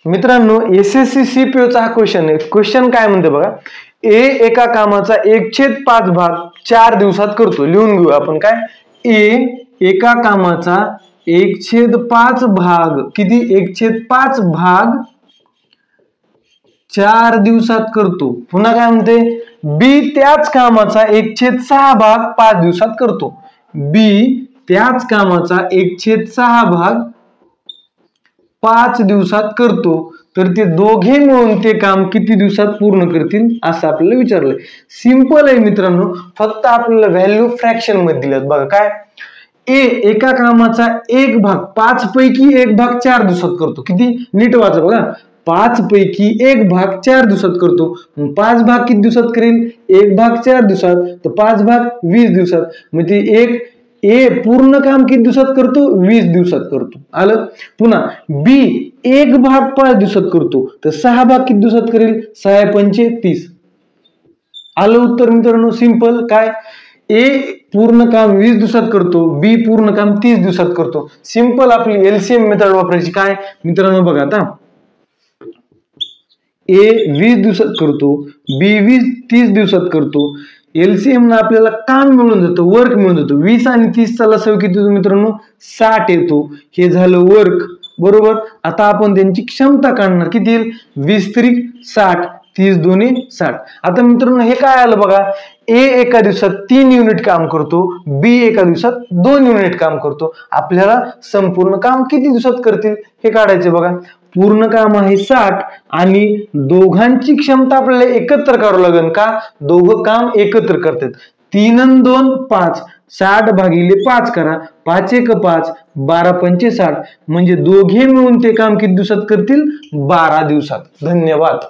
मित्रांनो एसएससी सीपीओचा हा क्वेश्चन आहे। क्वेश्चन काय म्हणते बघा, ए एका कामाचा 1/5 भाग 4 दिवसात करतो। लिहून घेऊ आपण काय, ए एका कामाचा 1/5 भाग किती, 1/5 भाग 4 दिवसात करतो। पुन्हा काय म्हणते, बी त्याच कामाचा 1/6 भाग 5 दिवसात करतो। बी त्याच कामाचा 1/6 भाग 5 दिवसात करतो, तर ते दोघे मिळून ते काम किती दिवसात पूर्ण करतील असं आपल्याला विचारलंय। सिंपल आहे मित्रांनो, फक्त आपल्याला व्हॅल्यू फ्रॅक्शन मध्ये दिल्यात बघा। काय, ए एका कामाचा 1 भाग 5 पैकी 1 भाग 4 दिवसात करतो। किती, नीट वाचा बघा, 5 पैकी 1 भाग 4 दिवसात करतो। 5 भाग किती दिवसात करेल, 1 भाग 4 दिवसात, तर 5 भाग 20 दिवसात। म्हणजे ए पूर्ण काम किती दिवसात करतो, 20 दिवसात करतो। आलं। पुन्हा बी 1 भाग 5 दिवसात करतो, तर 6 भाग किती दिवसात करेल, 6 पंचे 30। आलं उत्तर मित्रांनो, सिंपल। काय, ए पूर्ण काम 20 दिवसात करतो, बी पूर्ण काम 30 दिवसात करतो। सिंपल आपली एलसीएम मेथड वापरायची। काय मित्रांनो बघा, आता ए 20 दिवसात करतो, बी 30 दिवसात करतो। एलसीएम ना आपल्याला काम मिळून जातं, वर्क मिळून जातं। 20 आणि 30 चा लसाव किती येतो मित्रांनो, 60 येतो। हे झालं वर्क, बरोबर। आता आपण त्यांची क्षमता काढणार, किती येईल, 20 त्रिक 60, 30 दोन्ही 60। आता मित्रांनो हे काय आलं बघा, ए एका दिवसात 3 युनिट काम करतो, बी एका दिवसात 2 युनिट काम करतो। आपल्याला संपूर्ण काम किती दिवसात करतील हे काढायचे बघा। पूर्ण काम आहे 60 आणि दोघांची क्षमता आपल्याला एकत्र करावं लागेल, का दोघं काम एकत्र करतात। 3 आणि 2 5, 60 भागिले 5 करा, 5 एक 5, 12 पंचे 60, म्हणजे दोघे मिळून ते काम किती दिवसात करतील, 12 दिवसात। धन्यवाद।